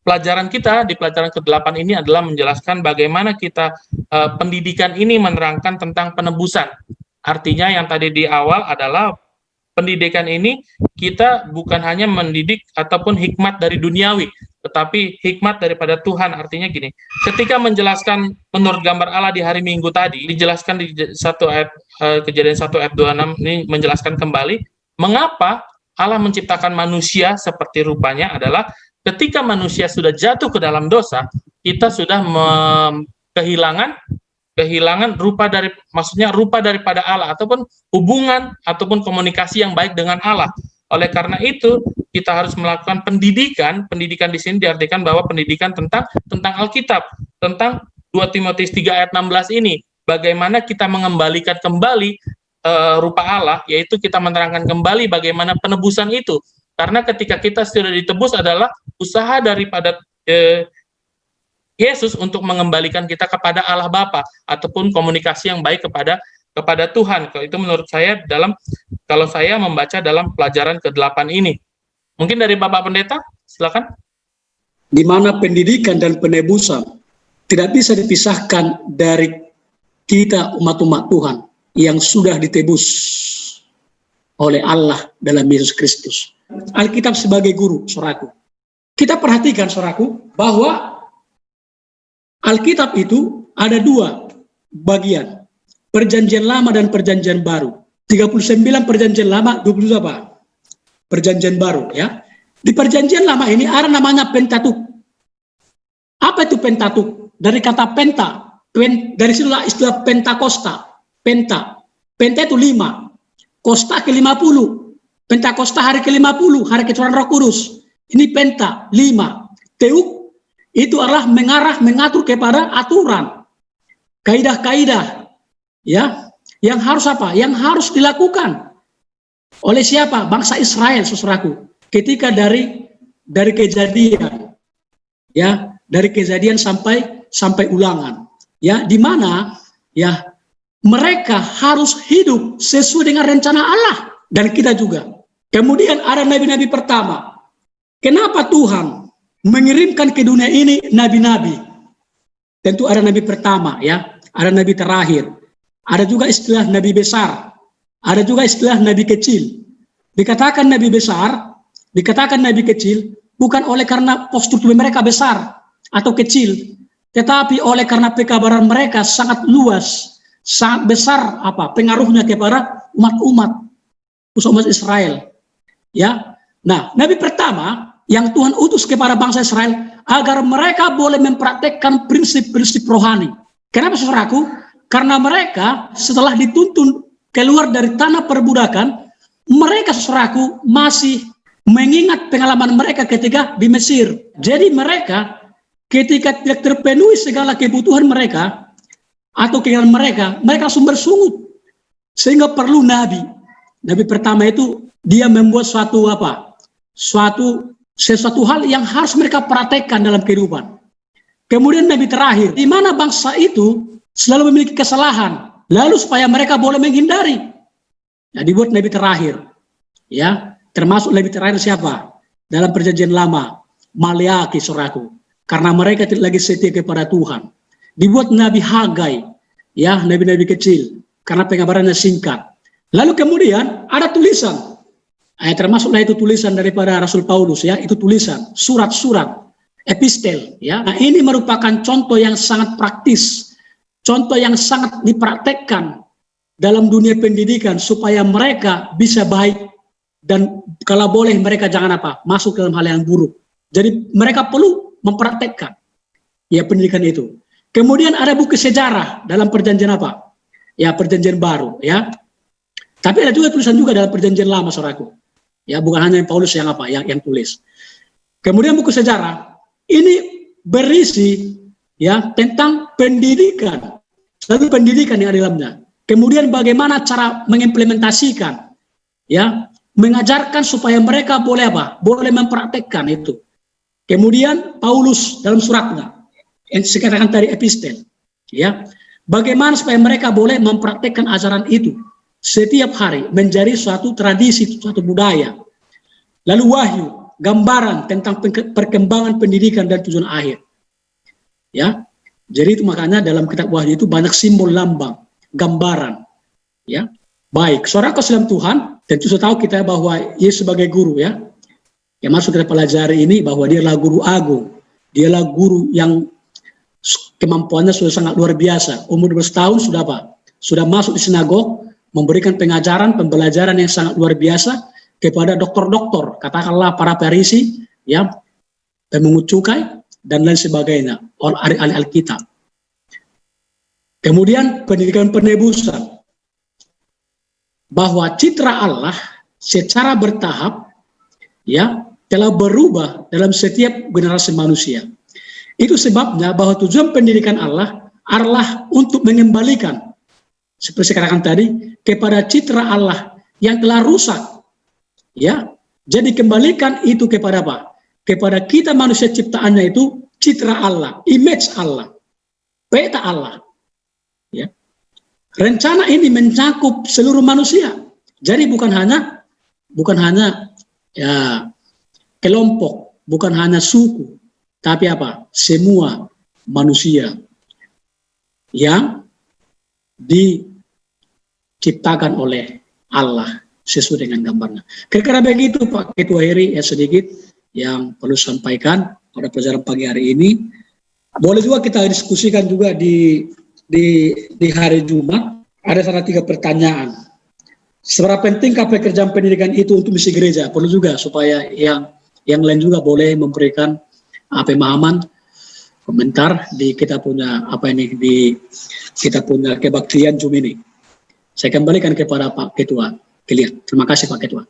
pelajaran kita di pelajaran ke-8 ini adalah menjelaskan bagaimana kita pendidikan ini menerangkan tentang penebusan. Artinya yang tadi di awal adalah pendidikan ini kita bukan hanya mendidik ataupun hikmat dari duniawi, tetapi hikmat daripada Tuhan. Artinya gini, ketika menjelaskan menurut gambar Allah di hari Minggu tadi, dijelaskan di 1 ayat Kejadian 1 ayat 26 ini menjelaskan kembali mengapa Allah menciptakan manusia seperti rupanya adalah ketika manusia sudah jatuh ke dalam dosa, kita sudah kehilangan rupa daripada Allah ataupun hubungan ataupun komunikasi yang baik dengan Allah. Oleh karena itu kita harus melakukan pendidikan. Pendidikan di sini diartikan bahwa pendidikan tentang Alkitab, tentang 2 Timotius 3 ayat 16 ini, bagaimana kita mengembalikan kembali rupa Allah, yaitu kita menerangkan kembali bagaimana penebusan itu. Karena ketika kita sudah ditebus adalah usaha daripada Yesus untuk mengembalikan kita kepada Allah Bapa ataupun komunikasi yang baik kepada Tuhan. Itu menurut saya kalau saya membaca dalam pelajaran ke-8 ini. Mungkin dari Bapak Pendeta, silakan. Di mana pendidikan dan penebusan tidak bisa dipisahkan dari kita umat-umat Tuhan yang sudah ditebus oleh Allah dalam Yesus Kristus. Alkitab sebagai guru, saudaraku. Kita perhatikan, saudaraku, bahwa Alkitab itu ada 2 bagian, Perjanjian Lama dan Perjanjian Baru. 39 Perjanjian Lama, 20 apa? Perjanjian Baru, ya. Di Perjanjian Lama ini ada namanya Pentateuch. Apa itu Pentateuch? Dari kata penta, dari situlah istilah Pentakosta. Penta itu 5, Kosta ke-50, Pentakosta hari ke-50, hari kecurahan Roh Kudus. Ini penta, 5. Teuch itu adalah mengatur kepada aturan, kaidah-kaidah, ya, yang harus apa? Yang harus dilakukan oleh siapa? Bangsa Israel, saudaraku. Ketika dari kejadian, ya, dari kejadian sampai ulangan, ya, di mana ya mereka harus hidup sesuai dengan rencana Allah dan kita juga. Kemudian ada nabi-nabi pertama. Kenapa Tuhan mengirimkan ke dunia ini nabi-nabi? Tentu ada nabi pertama, ya, ada nabi terakhir, ada juga istilah nabi besar, ada juga istilah nabi kecil. Dikatakan nabi besar, dikatakan nabi kecil bukan oleh karena postur mereka besar atau kecil, tetapi oleh karena pekabaran mereka sangat luas, sangat besar pengaruhnya kepada umat Israel, ya. Nah, nabi pertama yang Tuhan utus kepada bangsa Israel agar mereka boleh mempraktekkan prinsip-prinsip rohani. Kenapa, saudaraku? Karena mereka setelah dituntun keluar dari tanah perbudakan, mereka, saudaraku, masih mengingat pengalaman mereka ketika di Mesir. Jadi mereka ketika tidak terpenuhi segala kebutuhan mereka atau keinginan mereka langsung bersungut. Sehingga perlu nabi. Nabi pertama itu dia membuat sesuatu hal yang harus mereka praktekkan dalam kehidupan. Kemudian nabi terakhir, di mana bangsa itu selalu memiliki kesalahan, lalu supaya mereka boleh menghindari, nah, dibuat nabi terakhir, ya, termasuk nabi terakhir siapa? Dalam Perjanjian Lama, Maleakhi, saudaraku, karena mereka tidak lagi setia kepada Tuhan. Dibuat nabi Hagai, ya, nabi-nabi kecil, karena pengabarannya singkat. Lalu kemudian ada tulisan. Termasuklah itu tulisan daripada Rasul Paulus, ya, itu tulisan, surat-surat, epistel, ya. Nah, ini merupakan contoh yang sangat praktis, contoh yang sangat dipraktekkan dalam dunia pendidikan supaya mereka bisa baik dan kalau boleh mereka jangan masuk dalam hal yang buruk. Jadi mereka perlu mempraktekkan, ya, pendidikan itu. Kemudian ada buku sejarah dalam perjanjian ya, Perjanjian Baru, ya. Tapi ada juga tulisan juga dalam Perjanjian Lama, saudaraku. Ya, bukan hanya Paulus yang tulis. Kemudian buku sejarah ini berisi, ya, tentang pendidikan, selalu pendidikan yang ada di dalamnya. Kemudian bagaimana cara mengimplementasikan, ya, mengajarkan supaya mereka boleh boleh mempraktekkan itu. Kemudian Paulus dalam suratnya yang dikatakan tadi epistel, ya, bagaimana supaya mereka boleh mempraktekkan ajaran itu setiap hari menjadi suatu tradisi, suatu budaya. Lalu Wahyu, gambaran tentang perkembangan pendidikan dan tujuan akhir. Ya, jadi itu makanya dalam kitab Wahyu itu banyak simbol, lambang, gambaran. Ya, baik. Saudara sekalian Tuhan, tentu sudah tahu kita bahwa Yesus sebagai guru, ya, yang masuk kita pelajari ini bahwa dia adalah guru agung, dialah guru yang kemampuannya sudah sangat luar biasa. Umur 12 tahun sudah apa? Sudah masuk di sinagog, memberikan pengajaran, pembelajaran yang sangat luar biasa kepada dokter-dokter, katakanlah para Farisi, ya, pemungut cukai dan lain sebagainya, ahli-ahli Alkitab. Kemudian pendidikan penebusan, bahwa citra Allah secara bertahap, ya, telah berubah dalam setiap generasi manusia. Itu sebabnya bahwa tujuan pendidikan Allah adalah untuk mengembalikan, seperti saya katakan tadi, kepada citra Allah yang telah rusak. Ya, jadi kembalikan itu kepada apa? Kepada kita manusia ciptaannya itu citra Allah, image Allah, peta Allah. Ya. Rencana ini mencakup seluruh manusia. Jadi bukan hanya ya, kelompok, bukan hanya suku, tapi apa? Semua manusia yang diciptakan oleh Allah sesuai dengan gambarnya. Kira-kira begitu Pak Ketua Heri, ya, sedikit yang perlu sampaikan pada pelajaran pagi hari ini. Boleh juga kita diskusikan juga di hari Jumat. Ada salah 3 pertanyaan. Seberapa pentingkah pekerjaan pendidikan itu untuk misi gereja? Perlu juga supaya yang lain juga boleh memberikan pemahaman, komentar di kita punya kita punya kebaktian Zoom ini. Saya kembalikan kepada Pak Ketua Kilian. Terima kasih Pak Ketua.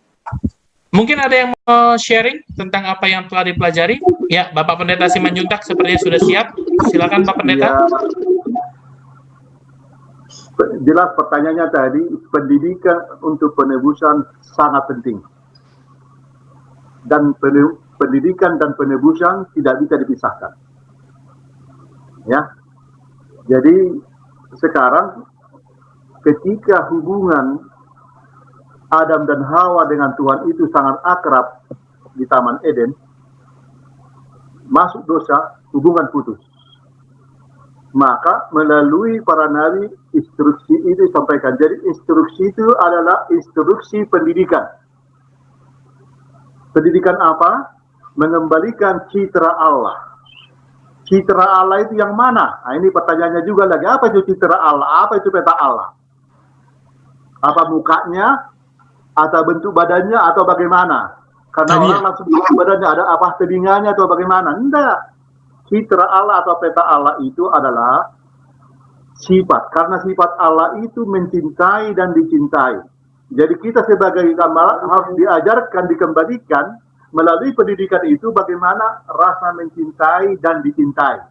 Mungkin ada yang mau sharing tentang apa yang telah dipelajari? Ya, Bapak Pendeta Simanjuntak sepertinya sudah siap. Silakan Pak Pendeta. Ya, jelas pertanyaannya tadi, pendidikan untuk penebusan sangat penting. Dan pendidikan dan penebusan tidak bisa dipisahkan. Ya. Jadi sekarang ketika hubungan Adam dan Hawa dengan Tuhan itu sangat akrab di Taman Eden, masuk dosa, hubungan putus. Maka melalui para nabi instruksi itu disampaikan. Jadi instruksi itu adalah instruksi pendidikan. Pendidikan apa? Mengembalikan citra Allah. Citra Allah itu yang mana? Nah, ini pertanyaannya juga lagi. Apa itu citra Allah? Apa itu peta Allah? Apa mukanya? Atau bentuk badannya? Atau bagaimana? Karena orang langsung bentuk badannya, ada apa telinganya atau bagaimana? Tidak. Citra Allah atau peta Allah itu adalah sifat. Karena sifat Allah itu mencintai dan dicintai. Jadi kita sebagai gambaran harus diajarkan, dikembalikan melalui pendidikan itu bagaimana rasa mencintai dan dicintai.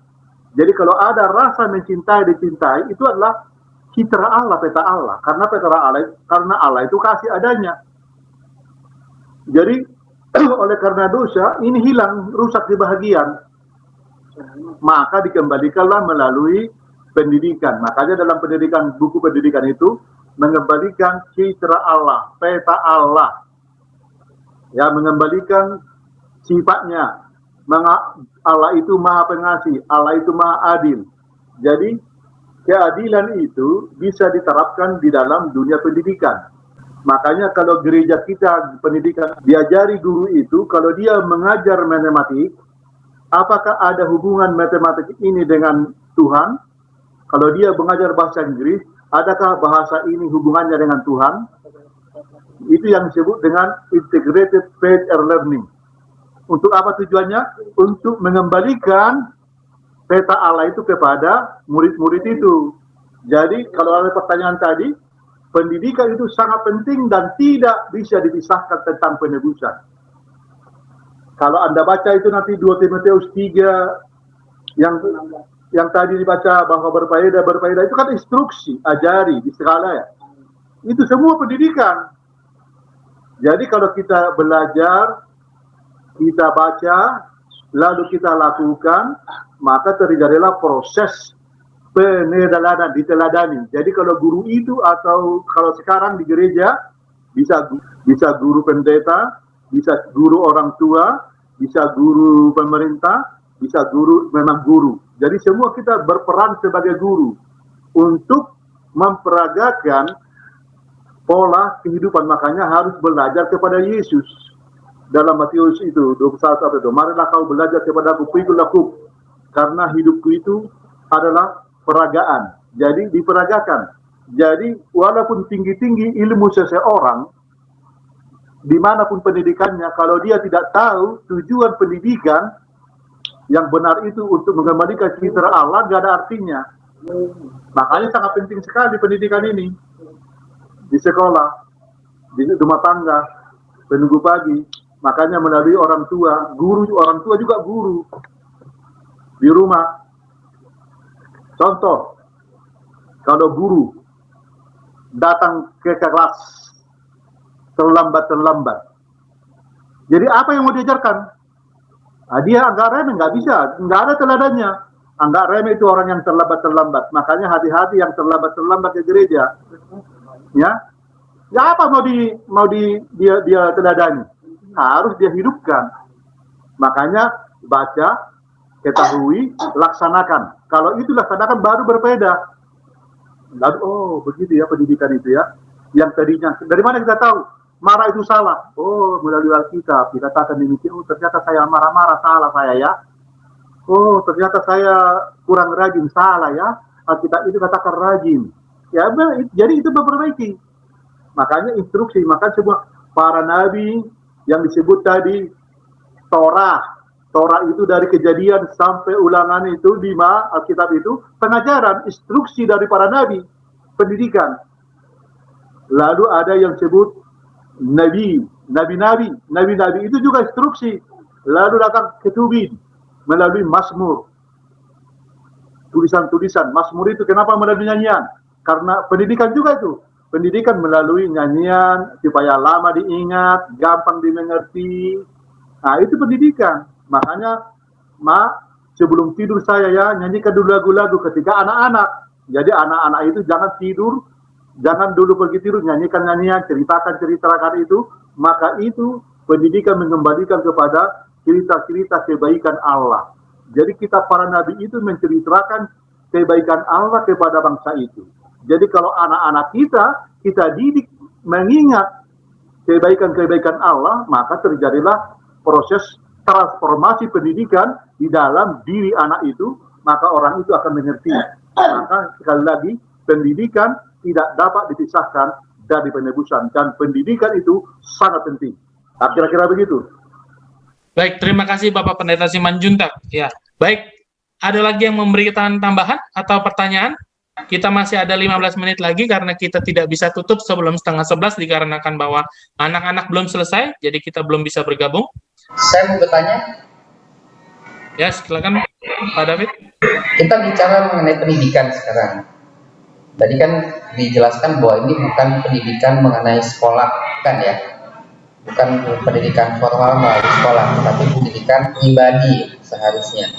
Jadi kalau ada rasa mencintai, dicintai, itu adalah citra Allah, peta Allah. Karena Allah itu kasih adanya. Jadi oleh karena dosa ini hilang, rusak di bahagian. Maka dikembalikanlah melalui pendidikan. Makanya dalam pendidikan, buku pendidikan itu mengembalikan citra Allah, peta Allah, ya, mengembalikan sifatnya. Allah itu maha pengasih, Allah itu maha adil. Jadi keadilan itu bisa diterapkan di dalam dunia pendidikan. Makanya kalau gereja kita pendidikan diajari guru itu, kalau dia mengajar matematik, apakah ada hubungan matematik ini dengan Tuhan? Kalau dia mengajar bahasa Inggris, adakah bahasa ini hubungannya dengan Tuhan? Itu yang disebut dengan integrated faith and learning. Untuk apa tujuannya? Untuk mengembalikan peta Allah itu kepada murid-murid itu. Jadi kalau ada pertanyaan tadi, pendidikan itu sangat penting dan tidak bisa dipisahkan tentang penebusan. Kalau Anda baca itu nanti 2 Timotius 3 yang tadi dibaca bahwa berfaedah itu kan instruksi, ajari di segala ya. Itu semua pendidikan. Jadi kalau kita belajar, kita baca, lalu kita lakukan, maka terjadilah proses peneladanan, diteladani. Jadi kalau guru itu atau kalau sekarang di gereja bisa guru pendeta, bisa guru orang tua, bisa guru pemerintah, bisa guru memang guru. Jadi semua kita berperan sebagai guru untuk memperagakan pola kehidupan. Makanya harus belajar kepada Yesus. Dalam Matius itu 21 itu, marilah kau belajar kepada aku, pikul karena hidupku itu adalah peragaan. Jadi diperagakan. Jadi walaupun tinggi-tinggi ilmu seseorang, dimanapun pendidikannya, kalau dia tidak tahu tujuan pendidikan yang benar itu untuk mengembalikan citra Allah, gak ada artinya. Makanya sangat penting sekali pendidikan ini di sekolah, di rumah tangga, penunggu pagi. Makanya melalui orang tua, orang tua juga guru di rumah. Contoh, kalau guru datang ke kelas terlambat. Jadi apa yang mau diajarkan? Nah, dia agak remeh, nggak bisa, nggak ada teladannya. Anggap remeh itu orang yang terlambat. Makanya hati-hati yang terlambat ke gereja. Ya apa mau dia teladani? Harus dia hidupkan. Makanya baca, ketahui, laksanakan. Kalau itu laksanakan baru berbeda. Lalu, oh begitu ya pendidikan itu ya. Yang tadinya, dari mana kita tahu? Marah itu salah. Oh, melalui Alkitab dikatakan demikian. Oh, ternyata saya marah-marah, salah saya ya. Oh, ternyata saya kurang rajin, salah ya. Alkitab itu katakan rajin. Ya, jadi itu memperbaiki. Makanya instruksi, maka semua para nabi yang disebut tadi, Torah itu dari Kejadian sampai Ulangan itu 5 Alkitab itu pengajaran, instruksi dari para nabi, pendidikan. Lalu ada yang disebut nabi itu juga instruksi. Lalu datang ketubin melalui Mazmur, tulisan-tulisan. Mazmur itu kenapa melalui nyanyian? Karena pendidikan juga itu. Pendidikan melalui nyanyian supaya lama diingat, gampang dimengerti. Nah, itu pendidikan. Makanya, sebelum tidur saya ya nyanyikan dulu lagu-lagu ketika anak-anak. Jadi anak-anak itu jangan tidur, jangan dulu pergi tidur, nyanyikan nyanyian, ceritakan itu. Maka itu pendidikan mengembalikan kepada cerita-cerita kebaikan Allah. Jadi kita para nabi itu menceritakan kebaikan Allah kepada bangsa itu. Jadi kalau anak-anak kita didik mengingat kebaikan-kebaikan Allah, maka terjadilah proses transformasi pendidikan di dalam diri anak itu, maka orang itu akan mengerti. Maka sekali lagi, pendidikan tidak dapat dipisahkan dari penebusan, dan pendidikan itu sangat penting. Nah, kira-kira begitu. Baik, terima kasih Bapak Pendeta Simanjuntak. Ya, baik. Ada lagi yang memberikan tambahan atau pertanyaan? Kita masih ada 15 menit lagi karena kita tidak bisa tutup sebelum 10:30 dikarenakan bahwa anak-anak belum selesai, jadi kita belum bisa bergabung. Saya mau bertanya. Ya, silakan Pak David. Kita bicara mengenai pendidikan sekarang. Tadi kan dijelaskan bahwa ini bukan pendidikan mengenai sekolah, kan ya? Bukan pendidikan formal melalui sekolah, tetapi pendidikan pribadi seharusnya.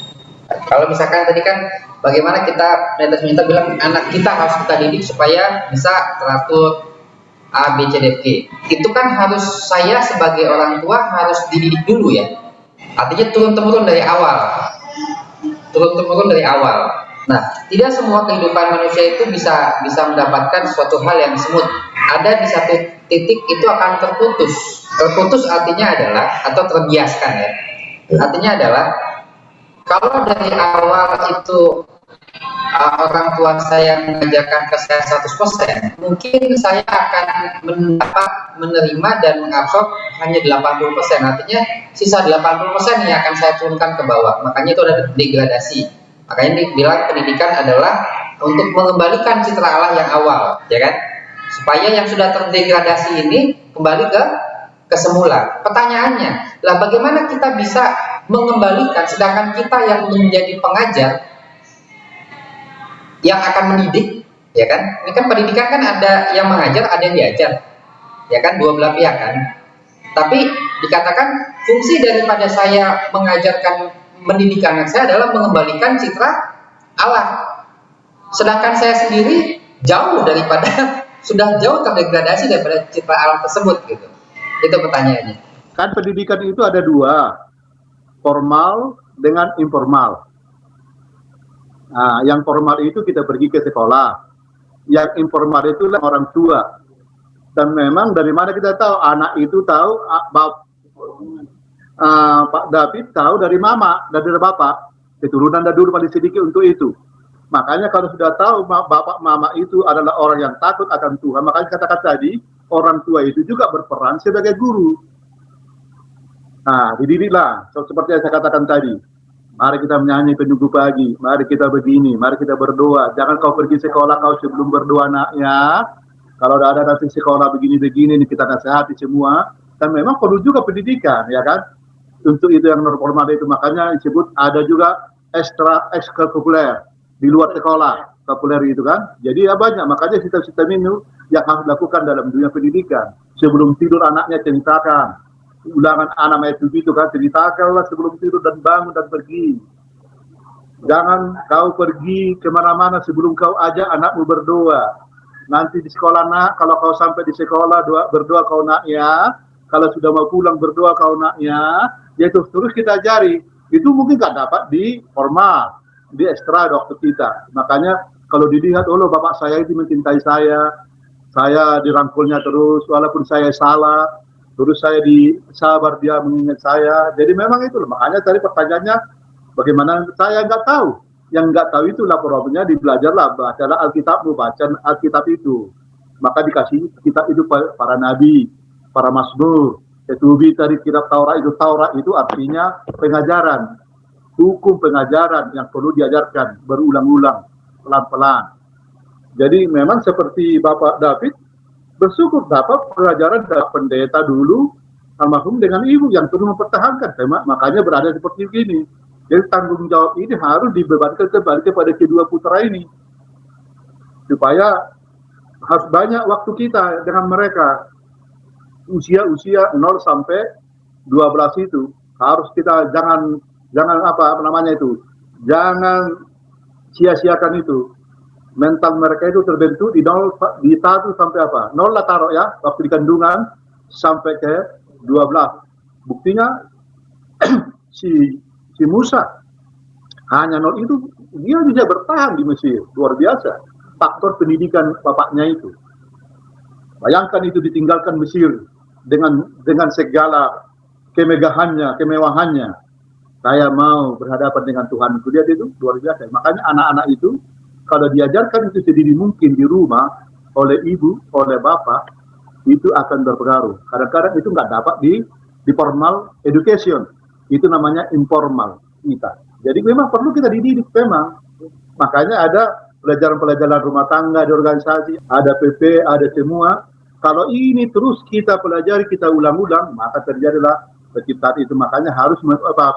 Kalau misalkan tadi kan bagaimana kita bilang anak kita harus kita didik supaya bisa teratur A, B, C, D, F, G. Itu kan harus saya sebagai orang tua harus dididik dulu ya. Artinya turun-temurun dari awal. Nah, tidak semua kehidupan manusia itu bisa mendapatkan suatu hal yang smooth. Ada di satu titik itu akan terputus. Terputus artinya adalah, atau terbiaskan ya. Artinya adalah kalau dari awal itu orang tua saya mengajarkan ke saya 100%, mungkin saya akan menerima dan mengabsorb hanya 80%. Artinya sisa 80% yang akan saya turunkan ke bawah. Makanya itu ada degradasi. Makanya dibilang pendidikan adalah untuk mengembalikan citra Allah yang awal, ya kan? Supaya yang sudah terdegradasi ini kembali ke semula. Pertanyaannya, lah bagaimana kita bisa mengembalikan, sedangkan kita yang menjadi pengajar yang akan mendidik, ya kan? Ini kan pendidikan kan ada yang mengajar, ada yang diajar, ya kan? Dua belah pihak kan. Tapi dikatakan fungsi daripada saya mengajarkan, mendidik anak saya adalah mengembalikan citra Allah. Sedangkan saya sendiri jauh daripada sudah jauh terdegradasi daripada citra Allah tersebut gitu. Itu pertanyaannya. Kan pendidikan itu ada dua, formal dengan informal. Nah, yang formal itu kita pergi ke sekolah, yang informal itu orang tua. Dan memang dari mana kita tahu anak itu tahu, Pak David tahu dari mama dan dari bapak, keturunan dan dulu paling sedikit untuk itu. Makanya kalau sudah tahu bapak mama itu adalah orang yang takut akan Tuhan, makanya katakan tadi orang tua itu juga berperan sebagai guru. Nah, dididiklah seperti yang saya katakan tadi. Mari kita menyanyi penunggu pagi, mari kita begini, mari kita berdoa. Jangan kau pergi sekolah kau sebelum berdoa anaknya. Kalau ada nanti sekolah begini-begini, kita nasihati semua. Dan memang perlu juga pendidikan, ya kan? Untuk itu yang normal itu, makanya disebut ada juga ekstrakurikuler di luar sekolah, populer itu kan. Jadi ya banyak, makanya sistem-sistem ini yang harus dilakukan dalam dunia pendidikan. Sebelum tidur anaknya ceritakan. Ulangan anak ayat 7 itu kan, ceritakanlah sebelum tidur dan bangun dan pergi. Jangan kau pergi kemana-mana sebelum kau ajak anakmu berdoa. Nanti di sekolah nak, kalau kau sampai di sekolah berdoa kau nak ya. Kalau sudah mau pulang berdoa kau nak ya. Yaitu terus kita ajari. Itu mungkin nggak dapat di formal, di ekstra waktu kita. Makanya kalau dilihat, oh bapak saya itu mencintai saya dirangkulnya terus, walaupun saya salah. Terus saya sabar dia mengingat saya. Jadi memang itu. Makanya tadi pertanyaannya, bagaimana saya nggak tahu. Yang nggak tahu itulah problemnya, dibelajarlah, bacalah Alkitabmu, baca Alkitab itu. Maka dikasih kitab itu para nabi, para mazmur. Ketubi tadi kitab Taurat itu artinya pengajaran. Hukum pengajaran yang perlu diajarkan berulang-ulang, pelan-pelan. Jadi memang seperti Bapak David, bersyukur dapat pelajaran dari pendeta dulu almarhum dengan ibu yang terus mempertahankan tema, makanya berada seperti ini. Jadi tanggung jawab ini harus dibebankan kembali kepada kedua putra ini, supaya harus banyak waktu kita dengan mereka. Usia 0 sampai 12 itu harus kita jangan sia-siakan itu. Mental mereka itu terbentuk di 1 sampai 0 lah taruh ya, waktu di kandungan sampai ke 12. Buktinya si Musa hanya 0 itu dia bisa bertahan di Mesir, luar biasa. Faktor pendidikan bapaknya itu. Bayangkan itu ditinggalkan Mesir dengan segala kemewahannya. Saya mau berhadapan dengan Tuhan. Itu dia itu luar biasa. Makanya anak-anak itu kalau diajarkan itu sendiri mungkin di rumah oleh ibu, oleh bapak, itu akan berpengaruh. Kadang-kadang itu nggak dapat di formal education. Itu namanya informal kita. Jadi memang perlu kita dididik memang. Makanya ada pelajaran-pelajaran rumah tangga di organisasi, ada PP, ada semua. Kalau ini terus kita pelajari, kita ulang-ulang, maka terjadilah penciptaan itu. Makanya harus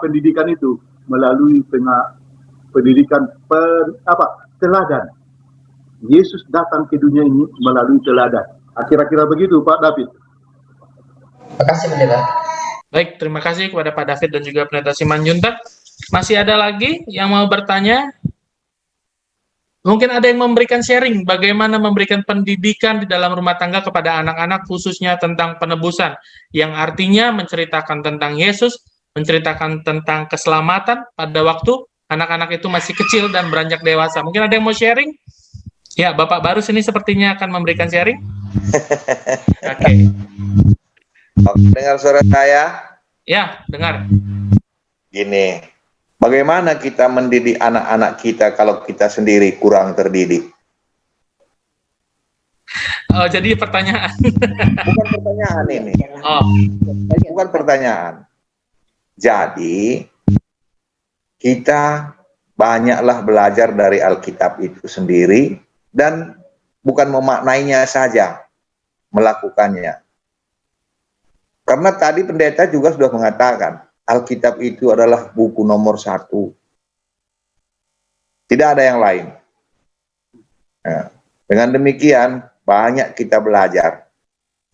pendidikan itu melalui pendidikan teladan. Yesus datang ke dunia ini melalui teladan. Kira-kira begitu Pak David. Terima kasih Pendeta. Baik, terima kasih kepada Pak David dan juga Pendeta Simanjuntak. Masih ada lagi yang mau bertanya? Mungkin ada yang memberikan sharing bagaimana memberikan pendidikan di dalam rumah tangga kepada anak-anak, khususnya tentang penebusan, yang artinya menceritakan tentang Yesus, menceritakan tentang keselamatan pada waktu anak-anak itu masih kecil dan beranjak dewasa. Mungkin ada yang mau sharing? Ya, Bapak Barus ini sepertinya akan memberikan sharing. Oke. Dengar suara saya? Ya, dengar. Gini, bagaimana kita mendidik anak-anak kita kalau kita sendiri kurang terdidik? Oh, jadi pertanyaan. Bukan pertanyaan ini. Oh. Bukan pertanyaan. Jadi, kita banyaklah belajar dari Alkitab itu sendiri dan bukan memaknainya saja, melakukannya. Karena tadi pendeta juga sudah mengatakan, Alkitab itu adalah buku nomor 1. Tidak ada yang lain. Nah, dengan demikian, banyak kita belajar.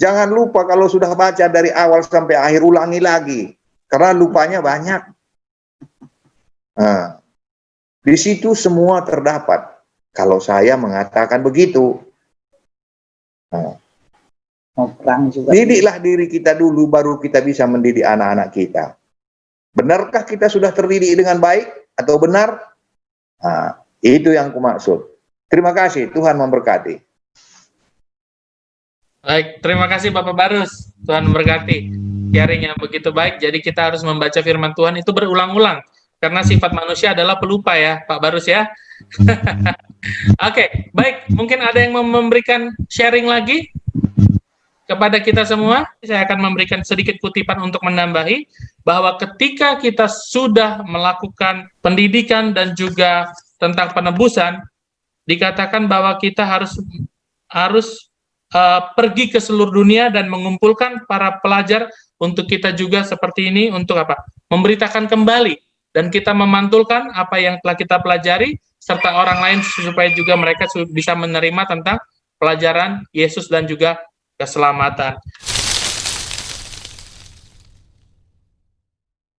Jangan lupa kalau sudah baca dari awal sampai akhir, ulangi lagi. Karena lupanya banyak. Nah, di situ semua terdapat. Kalau saya mengatakan begitu. Nah, Mau perang juga. Didiklah diri kita dulu, baru kita bisa mendidik anak-anak kita. Benarkah kita sudah terdidik dengan baik atau benar? Nah, itu yang kumaksud. Terima kasih, Tuhan memberkati. Baik, terima kasih Bapak Barus. Tuhan memberkati. Sharing yang begitu baik. Jadi kita harus membaca firman Tuhan itu berulang-ulang. Karena sifat manusia adalah pelupa ya, Pak Barus ya. Oke, baik. Mungkin ada yang mau memberikan sharing lagi kepada kita semua. Saya akan memberikan sedikit kutipan untuk menambahi bahwa ketika kita sudah melakukan pendidikan dan juga tentang penebusan, dikatakan bahwa kita harus pergi ke seluruh dunia dan mengumpulkan para pelajar untuk kita juga seperti ini untuk apa? Memberitakan kembali dan kita memantulkan apa yang telah kita pelajari serta orang lain supaya juga mereka bisa menerima tentang pelajaran Yesus dan juga keselamatan.